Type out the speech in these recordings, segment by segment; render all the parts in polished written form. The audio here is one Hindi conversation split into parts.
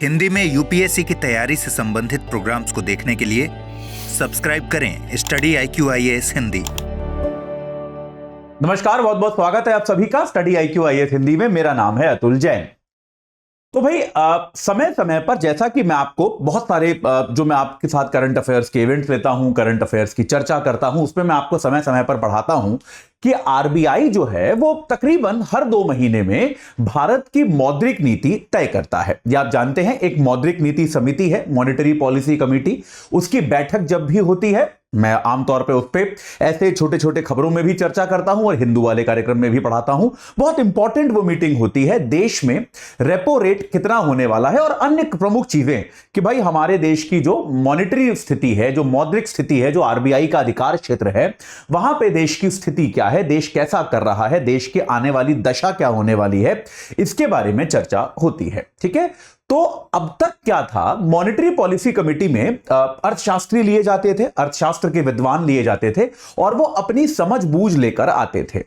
हिंदी में यूपीएससी की तैयारी से संबंधित प्रोग्राम्स को देखने के लिए सब्सक्राइब करें स्टडी IQ-IAS हिंदी। नमस्कार, बहुत बहुत स्वागत है आप सभी का स्टडी IQ-IAS हिंदी में। मेरा नाम है अतुल जैन। तो भाई समय समय पर जैसा कि मैं आपको बहुत सारे जो मैं आपके साथ करंट अफेयर्स के इवेंट्स लेता हूं, करंट अफेयर्स की चर्चा करता हूं, उसमें मैं आपको समय समय पर पढ़ाता हूं कि आरबीआई जो है वो तकरीबन हर 2 महीने में भारत की मौद्रिक नीति तय करता है। ये आप जानते हैं, एक मौद्रिक नीति समिति है, मॉनेटरी पॉलिसी कमेटी। उसकी बैठक जब भी होती है, मैं आमतौर पे उस पर ऐसे छोटे छोटे खबरों में भी चर्चा करता हूं और हिंदू वाले कार्यक्रम में भी पढ़ाता हूं। बहुत इंपॉर्टेंट वो मीटिंग होती है। देश में रेपो रेट कितना होने वाला है और अन्य प्रमुख चीजें कि भाई हमारे देश की जो मॉनेटरी स्थिति है, जो मौद्रिक स्थिति है, जो आरबीआई का अधिकार क्षेत्र है, वहां पे देश की स्थिति क्या है, देश कैसा कर रहा है, देश की आने वाली दशा क्या होने वाली है, इसके बारे में चर्चा होती है। ठीक है, तो अब तक क्या था, मॉनेटरी पॉलिसी कमेटी में अर्थशास्त्री लिए जाते थे, अर्थशास्त्र के विद्वान लिए जाते थे और वो अपनी समझ बूझ लेकर आते थे।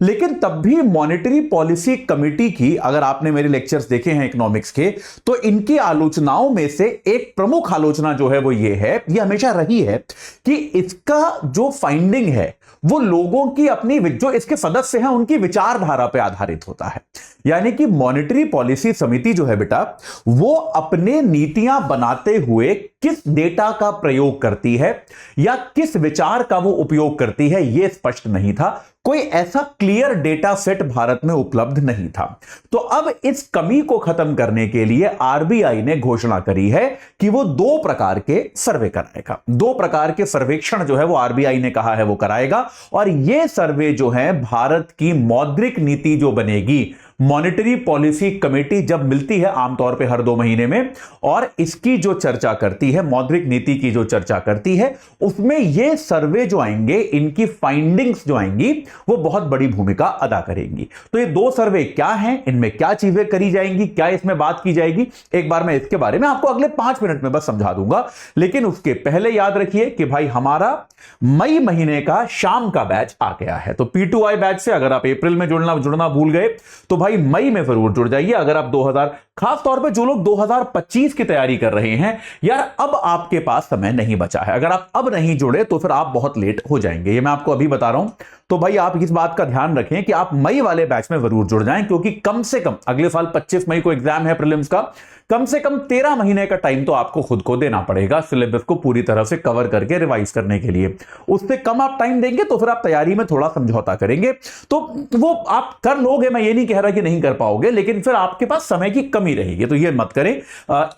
लेकिन तब भी मॉनेटरी पॉलिसी कमेटी की, अगर आपने मेरे लेक्चर्स देखे हैं इकोनॉमिक्स के, तो इनकी आलोचनाओं में से एक प्रमुख आलोचना जो है वो ये है, ये हमेशा रही है कि इसका जो फाइंडिंग है वो लोगों की अपनी, जो इसके सदस्य हैं उनकी विचारधारा पर आधारित होता है। यानी कि मॉनेटरी पॉलिसी समिति जो है बेटा, वो अपने नीतियां बनाते हुए किस डेटा का प्रयोग करती है या किस विचार का वो उपयोग करती है, यह स्पष्ट नहीं था। कोई ऐसा क्लियर डेटा सेट भारत में उपलब्ध नहीं था। तो अब इस कमी को खत्म करने के लिए आरबीआई ने घोषणा करी है कि वो 2 प्रकार के सर्वे कराएगा। 2 प्रकार के सर्वेक्षण जो है वो आरबीआई ने कहा है वो कराएगा। और ये सर्वे जो है भारत की मौद्रिक नीति जो बनेगी, मॉनेटरी पॉलिसी कमेटी जब मिलती है आमतौर पे हर 2 महीने में और इसकी जो चर्चा करती है, मौद्रिक नीति की जो चर्चा करती है, उसमें ये सर्वे जो आएंगे, इनकी फाइंडिंग्स जो आएंगी, वो बहुत बड़ी भूमिका अदा करेंगी। तो ये 2 सर्वे क्या हैं, इनमें क्या चीजें करी जाएंगी, क्या इसमें बात की जाएगी, एक बार मैं इसके बारे में आपको अगले 5 मिनट में बस समझा दूंगा। लेकिन उसके पहले याद रखिए कि भाई हमारा मई महीने का शाम का बैच आ गया है। तो P2I बैच से अगर आप अप्रैल में जुड़ना भूल गए तो भाई मई में जरूर जुड़ जाइए। अगर आप 2000, खास तौर पे जो लोग 2025 की तैयारी कर रहे हैं, यार अब आपके पास समय नहीं बचा है। अगर आप अब नहीं जुड़े तो फिर आप बहुत लेट हो जाएंगे, ये मैं आपको अभी बता रहा हूं। तो भाई आप इस बात का ध्यान रखें कि आप मई वाले बैच में जरूर जुड़ जाएं, क्योंकि कम से कम अगले साल 25 मई को एग्जाम है प्रीलिम्स का। कम से कम 13 महीने का टाइम तो आपको खुद को देना पड़ेगा सिलेबस को पूरी तरह से कवर करके रिवाइज करने के लिए। उससे कम आप टाइम देंगे तो फिर आप तैयारी में थोड़ा समझौता करेंगे, तो वो आप कर लोगे, मैं ये नहीं कह रहा कि नहीं कर पाओगे, लेकिन फिर आपके पास समय की कमी रहेगी, तो ये मत करें।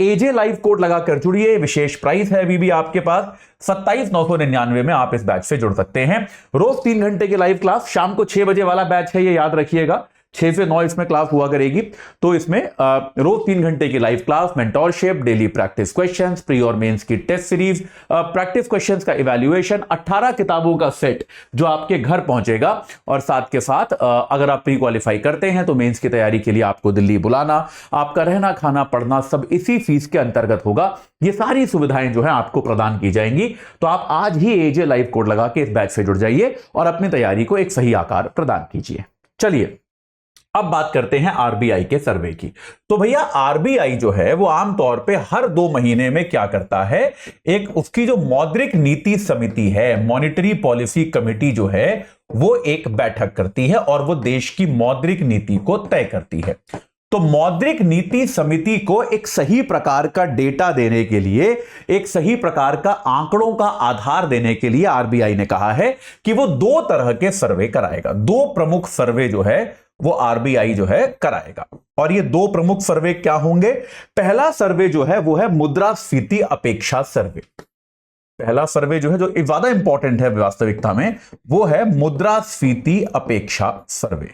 एजे लाइव कोड लगाकर जुड़िए, विशेष प्राइस है अभी भी आपके पास 27,999 में आप इस बैच से जुड़ सकते हैं। रोज 3 घंटे की लाइव क्लास, शाम को 6 बजे वाला बैच है, ये याद रखिएगा। 6 से 9 इसमें क्लास हुआ करेगी। तो इसमें रोज 3 घंटे की live class, mentorship, daily practice questions, pre और मेंस की टेस्ट सीरीज, प्रैक्टिस क्वेश्चंस का इवैल्यूएशन, 18 किताबों का सेट जो आपके घर पहुंचेगा। और साथ के साथ अगर आप प्री क्वालिफाई करते हैं तो मेंस की तैयारी के लिए आपको दिल्ली बुलाना, आपका रहना खाना पढ़ना सब इसी फीस के अंतर्गत होगा। ये सारी सुविधाएं जो है आपको प्रदान की जाएंगी। तो आप आज ही एजे लाइव कोड लगा के इस बैच से जुड़ जाइए और अपनी तैयारी को एक सही आकार प्रदान कीजिए। चलिए अब बात करते हैं आरबीआई के सर्वे की। तो भैया आरबीआई जो है वो आमतौर पे हर 2 महीने में क्या करता है, एक उसकी जो मौद्रिक नीति समिति है, मॉनेटरी पॉलिसी कमेटी जो है, वो एक बैठक करती है और वो देश की मौद्रिक नीति को तय करती है। तो मौद्रिक नीति समिति को एक सही प्रकार का डेटा देने के लिए, एक सही प्रकार का आंकड़ों का आधार देने के लिए आरबीआई ने कहा है कि वो 2 तरह के सर्वे कराएगा। 2 प्रमुख सर्वे जो है वो आरबीआई जो है कराएगा। और ये 2 प्रमुख सर्वे क्या होंगे? पहला सर्वे जो है वो है मुद्रास्फीति अपेक्षा सर्वे। पहला सर्वे जो है, जो ज्यादा इंपॉर्टेंट है वास्तविकता में, वो है मुद्रास्फीति अपेक्षा सर्वे,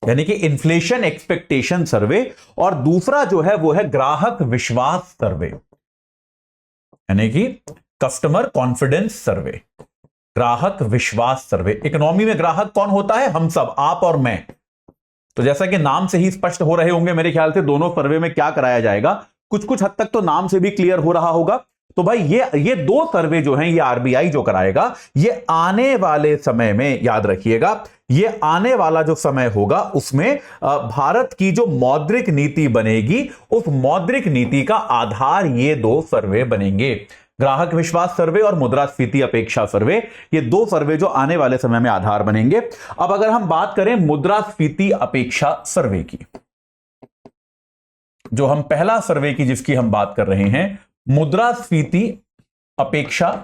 यानी कि इन्फ्लेशन एक्सपेक्टेशन सर्वे। और दूसरा जो है वो है ग्राहक विश्वास सर्वे, यानी कि कस्टमर कॉन्फिडेंस सर्वे, ग्राहक विश्वास सर्वे। इकोनॉमी में ग्राहक कौन होता है? हम सब, आप और मैं। तो जैसा कि नाम से ही स्पष्ट हो रहे होंगे मेरे ख्याल से, दोनों सर्वे में क्या कराया जाएगा, कुछ कुछ हद तक तो नाम से भी क्लियर हो रहा होगा। तो भाई ये दो सर्वे जो हैं, ये आरबीआई जो कराएगा, ये आने वाले समय में याद रखिएगा, ये आने वाला जो समय होगा उसमें भारत की जो मौद्रिक नीति बनेगी, उस मौद्रिक नीति का आधार ये दो सर्वे बनेंगे। ग्राहक विश्वास सर्वे और मुद्रास्फीति अपेक्षा सर्वे, ये दो सर्वे जो आने वाले समय में आधार बनेंगे। अब अगर हम बात करें मुद्रास्फीति अपेक्षा सर्वे की, जो हम पहला सर्वे की जिसकी हम बात कर रहे हैं, मुद्रास्फीति अपेक्षा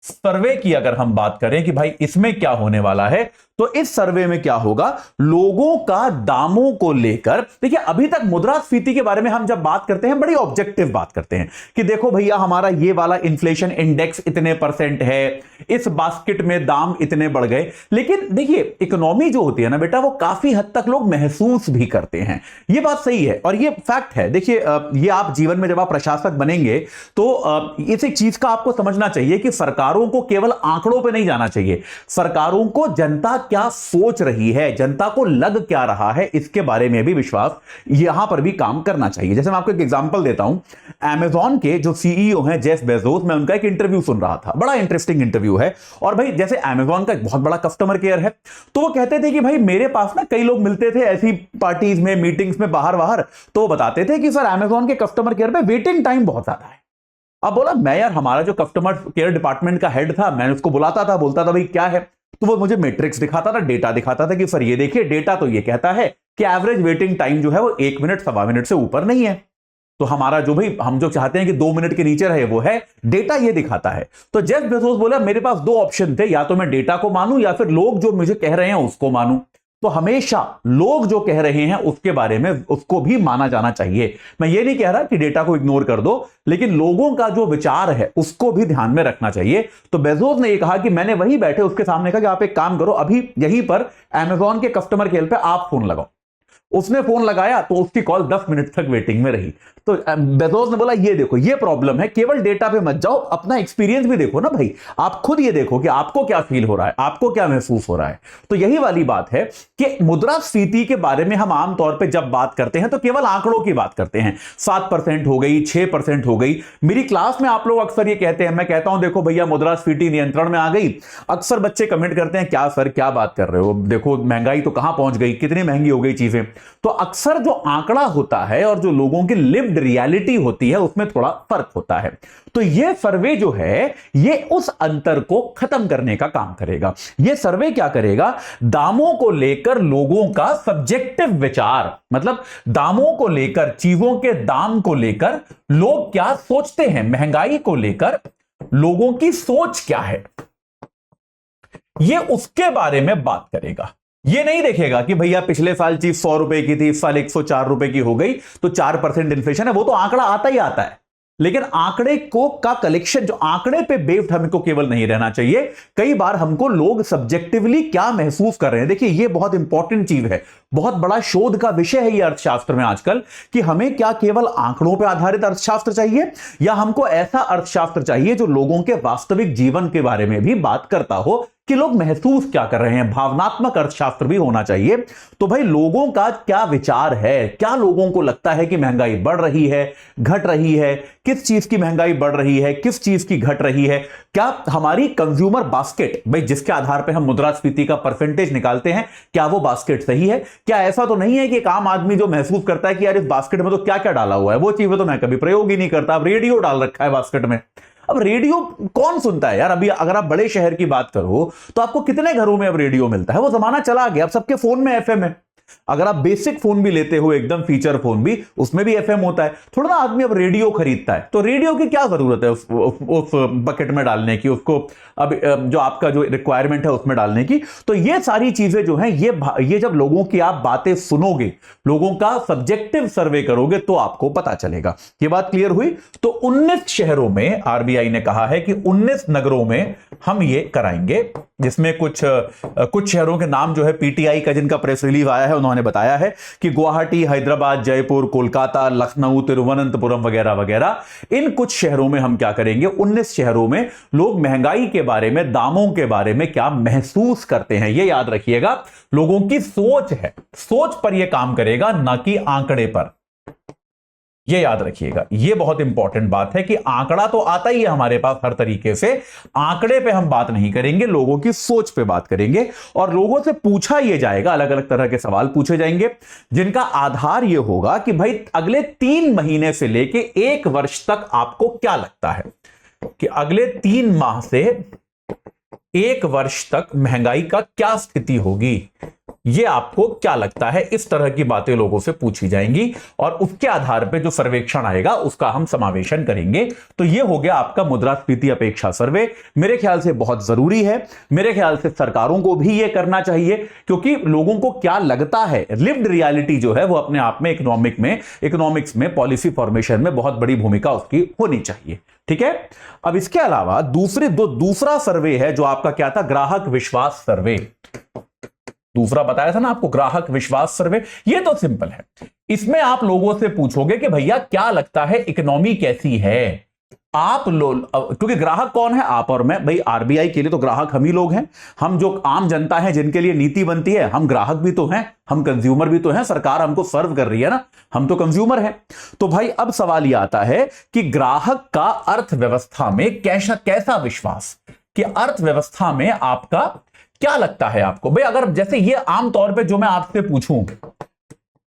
सर्वे की अगर हम बात करें कि भाई इसमें क्या होने वाला है, तो इस सर्वे में क्या होगा, लोगों का दामों को लेकर, देखिए अभी तक मुद्रास्फीति के बारे में हम जब बात करते हैं बड़ी ऑब्जेक्टिव बात करते हैं कि देखो भैया हमारा ये वाला इन्फ्लेशन इंडेक्स इतने % है, इस बास्केट में दाम इतने बढ़ गए। लेकिन देखिए इकोनॉमी जो होती है ना बेटा, वो काफी हद तक लोग महसूस भी करते हैं, ये बात सही है और ये फैक्ट है। देखिए ये आप जीवन में जब आप प्रशासक बनेंगे तो इस एक चीज का आपको समझना चाहिए कि सरकारों को केवल आंकड़ों पे नहीं जाना चाहिए, सरकारों को जनता क्या सोच रही है, जनता को लग क्या रहा है, इसके बारे में भी विश्वास यहां पर भी काम करना चाहिए। जैसे मैं आपको एक एग्जांपल देता हूं, अमेज़न के जो सीईओ हैं जेफ बेजोस, मैं उनका एक इंटरव्यू सुन रहा था, बड़ा इंटरेस्टिंग इंटरव्यू है। और भाई जैसे अमेज़न का एक बहुत बड़ा कस्टमर केयर है, तो वो कहते थे कि भाई मेरे पास ना कई लोग मिलते थे ऐसी पार्टीज में, मीटिंग्स में, बाहर, तो वो बताते थे कि सर अमेज़न के कस्टमर केयर पे वेटिंग टाइम बहुत ज्यादा है। अब बोला मैं यार, हमारा जो कस्टमर केयर डिपार्टमेंट का हेड था, मैंने उसको बुलाता था, बोलता था भाई क्या है, तो वो मुझे मैट्रिक्स दिखाता था, डेटा दिखाता था कि सर ये देखिए डेटा तो ये कहता है कि एवरेज वेटिंग टाइम जो है वो 1 मिनट 1.25 मिनट से ऊपर नहीं है। तो हमारा जो भाई हम जो चाहते हैं कि 2 मिनट के नीचे रहे, वो है, डेटा ये दिखाता है। तो जेफ बेजोस बोला मेरे पास 2 ऑप्शन थे, या तो मैं डेटा को मानूं या फिर लोग जो मुझे कह रहे हैं उसको मानूं। तो हमेशा लोग जो कह रहे हैं उसके बारे में उसको भी माना जाना चाहिए। मैं ये नहीं कह रहा कि डेटा को इग्नोर कर दो, लेकिन लोगों का जो विचार है उसको भी ध्यान में रखना चाहिए। तो बेजोस ने ये कहा कि मैंने वहीं बैठे उसके सामने कहा कि आप एक काम करो, अभी यहीं पर अमेज़न के कस्टमर केयर पे आप फोन लगाओ। उसने फोन लगाया तो उसकी कॉल 10 मिनट तक वेटिंग में रही। तो बेजोस ने बोला ये देखो ये प्रॉब्लम है, केवल डेटा पे मत जाओ, अपना एक्सपीरियंस भी देखो ना भाई, आप खुद ये देखो कि आपको क्या फील हो रहा है, आपको क्या महसूस हो रहा है। तो यही वाली बात है कि मुद्रास्फीति के बारे में हम आमतौर पे जब बात करते हैं तो केवल आंकड़ों की बात करते हैं, 7% हो गई, 6% हो गई। मेरी क्लास में आप लोग अक्सर ये कहते हैं, मैं कहता हूं देखो भैया मुद्रास्फीति नियंत्रण में आ गई, अक्सर बच्चे कमेंट करते हैं क्या सर क्या बात कर रहे हो, देखो महंगाई तो कहां पहुंच गई, कितनी महंगी हो गई चीजें। तो अक्सर जो आंकड़ा होता है और जो लोगों की लिव्ड रियलिटी होती है उसमें थोड़ा फर्क होता है। तो ये सर्वे जो है ये उस अंतर को खत्म करने का काम करेगा। ये सर्वे क्या करेगा, दामों को लेकर लोगों का सब्जेक्टिव विचार, मतलब दामों को लेकर, चीजों के दाम को लेकर लोग क्या सोचते हैं, महंगाई को लेकर लोगों की सोच क्या है, ये उसके बारे में बात करेगा। ये नहीं देखेगा कि भैया पिछले साल चीज 100 रुपए की थी, इस साल 104 रुपए की हो गई तो 4% इन्फ्लेशन है, वो तो आंकड़ा आता ही आता है। लेकिन आंकड़े को का कलेक्शन, जो आंकड़े पे बेस्ड हमको केवल नहीं रहना चाहिए, कई बार हमको लोग सब्जेक्टिवली क्या महसूस कर रहे हैं। देखिए ये बहुत इंपॉर्टेंट चीज है, बहुत बड़ा शोध का विषय है ये अर्थशास्त्र में आजकल, कि हमें क्या केवल आंकड़ों पर आधारित अर्थशास्त्र चाहिए या हमको ऐसा अर्थशास्त्र चाहिए जो लोगों के वास्तविक जीवन के बारे में भी बात करता हो कि लोग महसूस क्या कर रहे हैं। भावनात्मक अर्थशास्त्र भी होना चाहिए। तो भाई लोगों का क्या विचार है, क्या लोगों को लगता है कि महंगाई बढ़ रही है, घट रही है, किस चीज की महंगाई बढ़ रही है, किस चीज की घट रही है, क्या हमारी कंज्यूमर बास्केट, भाई जिसके आधार पर हम मुद्रास्फीति का परसेंटेज निकालते हैं, क्या वो बास्केट सही है। क्या ऐसा तो नहीं है कि एक आम आदमी जो महसूस करता है कि यार इस बास्केट में तो क्या क्या डाला हुआ है, वो चीजें तो मैं कभी प्रयोग ही नहीं करता, अब रेडियो डाल रखा है बास्केट में। अब रेडियो कौन सुनता है यार, अभी अगर आप बड़े शहर की बात करो तो आपको कितने घरों में अब रेडियो मिलता है, वो जमाना चला गया, अब सबके फोन में एफएम है। अगर आप बेसिक फोन भी लेते हो, एकदम फीचर फोन भी, उसमें भी एफएम होता है। थोड़ा ना आदमी अब रेडियो खरीदता है, तो रेडियो की क्या जरूरत है उस बकेट में डालने की, उसको अब जो आपका जो रिक्वायरमेंट है उसमें डालने की। तो ये सारी चीजें जो हैं, ये जब लोगों की आप बातें सुनोगे, लोगों का सब्जेक्टिव सर्वे करोगे तो आपको पता चलेगा। ये बात क्लियर हुई। तो 19 शहरों में आरबीआई ने कहा है कि 19 नगरों में हम ये कराएंगे, जिसमें कुछ शहरों के नाम जो है पीटीआई का जिनका प्रेस रिलीज आया है उन्होंने बताया है कि गुवाहाटी, हैदराबाद, जयपुर, कोलकाता, लखनऊ, तिरुवनंतपुरम वगैरह वगैरह, इन कुछ शहरों में हम क्या करेंगे, 19 शहरों में लोग महंगाई के बारे में, दामों के बारे में क्या महसूस करते हैं। यह याद रखिएगा, लोगों की सोच है, सोच पर यह काम करेगा, ना कि आंकड़े पर। ये याद रखिएगा, ये बहुत इंपॉर्टेंट बात है कि आंकड़ा तो आता ही है हमारे पास हर तरीके से, आंकड़े पे हम बात नहीं करेंगे, लोगों की सोच पे बात करेंगे और लोगों से पूछा ये जाएगा, अलग अलग तरह के सवाल पूछे जाएंगे जिनका आधार ये होगा कि भाई अगले 3 महीने से लेके 1 वर्ष तक आपको क्या लगता है कि अगले 3 माह से 1 वर्ष तक महंगाई का क्या स्थिति होगी, ये आपको क्या लगता है, इस तरह की बातें लोगों से पूछी जाएंगी और उसके आधार पे जो सर्वेक्षण आएगा उसका हम समावेशन करेंगे। तो ये हो गया आपका मुद्रास्फीति अपेक्षा सर्वे। मेरे ख्याल से बहुत जरूरी है, मेरे ख्याल से सरकारों को भी ये करना चाहिए क्योंकि लोगों को क्या लगता है, लिव्ड रियलिटी जो है वो अपने आप में इकोनॉमिक्स में पॉलिसी फॉर्मेशन में बहुत बड़ी भूमिका उसकी होनी चाहिए। ठीक है, अब इसके अलावा दूसरा सर्वे है जो आपका क्या था, ग्राहक विश्वास सर्वे। दूसरा बताया था ना आपको, ग्राहक विश्वास सर्वे। ये तो सिंपल है, इसमें आप लोगों से पूछोगे कि भैया क्या लगता है इकोनॉमी कैसी है। आप लोग, क्योंकि ग्राहक कौन है, आप और मैं, भाई आरबीआई के लिए तो ग्राहक हम ही लोग हैं, हम जो आम जनता है जिनके लिए नीति बनती है, हम ग्राहक भी तो हैं, हम कंज्यूमर भी तो हैं, सरकार हमको सर्व कर रही है ना, हम तो कंज्यूमर हैं। तो भाई अब सवाल यह आता है कि ग्राहक का अर्थव्यवस्था में कैसा विश्वास, कि अर्थव्यवस्था में आपका क्या लगता है आपको। भाई अगर जैसे ये आमतौर पे जो मैं आपसे पूछूं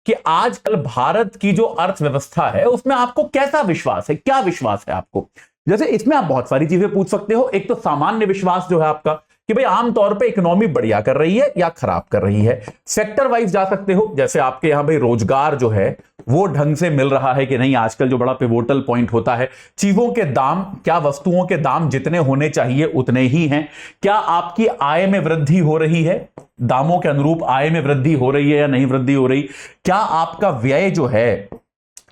कि आजकल भारत की जो अर्थव्यवस्था है उसमें आपको कैसा विश्वास है, क्या विश्वास है आपको, जैसे इसमें आप बहुत सारी चीजें पूछ सकते हो। एक तो सामान्य विश्वास जो है आपका कि भाई आमतौर पे इकोनॉमी बढ़िया कर रही है या खराब कर रही है। सेक्टर वाइज जा सकते हो, जैसे आपके यहां भाई रोजगार जो है वो ढंग से मिल रहा है कि नहीं, आजकल जो बड़ा पिवोटल पॉइंट होता है, चीजों के दाम, क्या वस्तुओं के दाम जितने होने चाहिए उतने ही हैं, क्या आपकी आय में वृद्धि हो रही है, दामों के अनुरूप आय में वृद्धि हो रही है या नहीं वृद्धि हो रही, क्या आपका व्यय जो है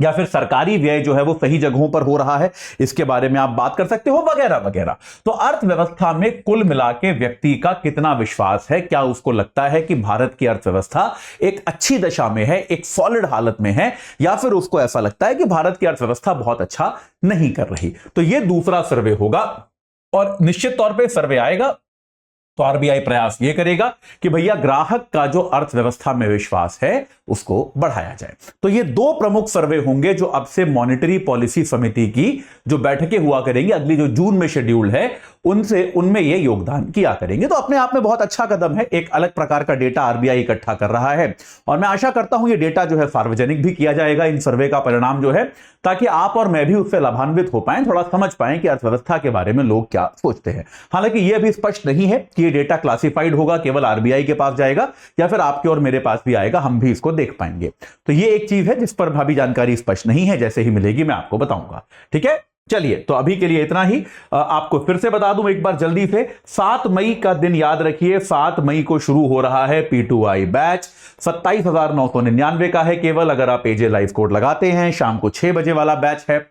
या फिर सरकारी व्यय जो है वो सही जगहों पर हो रहा है, इसके बारे में आप बात कर सकते हो, वगैरह वगैरह। तो अर्थव्यवस्था में कुल मिला के व्यक्ति का कितना विश्वास है, क्या उसको लगता है कि भारत की अर्थव्यवस्था एक अच्छी दशा में है, एक सॉलिड हालत में है, या फिर उसको ऐसा लगता है कि भारत की अर्थव्यवस्था बहुत अच्छा नहीं कर रही। तो यह दूसरा सर्वे होगा और निश्चित तौर पर सर्वे आएगा तो आरबीआई प्रयास यह करेगा कि भैया ग्राहक का जो अर्थव्यवस्था में विश्वास है उसको बढ़ाया जाए। तो ये 2 प्रमुख सर्वे होंगे जो अब से मॉनेटरी पॉलिसी समिति की जो बैठकें हुआ करेंगी, अगली जो जून में शेड्यूल्ड है, उनमें ये योगदान किया करेंगे। तो अपने आप में बहुत अच्छा कदम है, एक अलग प्रकार का डेटा आरबीआई इकट्ठा कर रहा है और मैं आशा करता हूं ये डेटा जो है सार्वजनिक भी किया जाएगा, इन सर्वे का परिणाम जो है, ताकि आप और मैं भी उससे लाभान्वित हो पाएं, थोड़ा समझ पाएं कि अर्थव्यवस्था के बारे में लोग क्या सोचते हैं। हालांकि यह भी स्पष्ट नहीं है कि ये डेटा क्लासिफाइड होगा, केवल आरबीआई के पास जाएगा या फिर आपके और मेरे पास भी आएगा, हम भी इसको देख पाएंगे। तो ये एक चीज है जिस पर भाभी जानकारी स्पष्ट नहीं है, जैसे ही मिलेगी मैं आपको बताऊंगा। ठीक है, चलिए तो अभी के लिए इतना ही। आपको फिर से बता दूं एक बार जल्दी से, 7 मई का दिन याद रखिए, 7 मई को शुरू हो रहा है P2I बैच, 27,999 का है केवल, अगर आप एजे लाइव कोड लगाते हैं। शाम को 6 बजे वाला बैच है,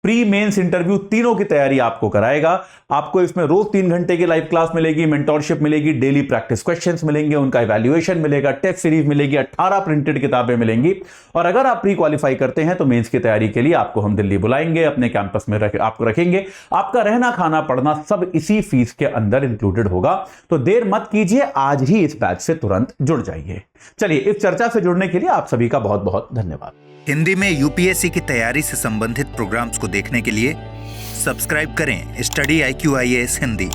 प्री मेंस इंटरव्यू तीनों की तैयारी आपको कराएगा। आपको इसमें रोज 3 घंटे की लाइव क्लास मिलेगी, मेंटोरशिप मिलेगी, डेली प्रैक्टिस क्वेश्चंस मिलेंगे, उनका इवैल्यूएशन मिलेगा, टेस्ट सीरीज मिलेगी, 18 प्रिंटेड किताबें मिलेंगी। और अगर आप प्री क्वालिफाई करते हैं तो मेंस की तैयारी के लिए आपको हम दिल्ली बुलाएंगे, अपने कैंपस में आपको रखेंगे, आपका रहना खाना पढ़ना सब इसी फीस के अंदर इंक्लूडेड होगा। तो देर मत कीजिए, आज ही इस बैच से तुरंत जुड़ जाइए। चलिए, इस चर्चा से जुड़ने के लिए आप सभी का बहुत बहुत धन्यवाद। हिंदी में यूपीएससी की तैयारी से संबंधित प्रोग्राम्स को देखने के लिए सब्सक्राइब करें स्टडी IQ IAS हिंदी।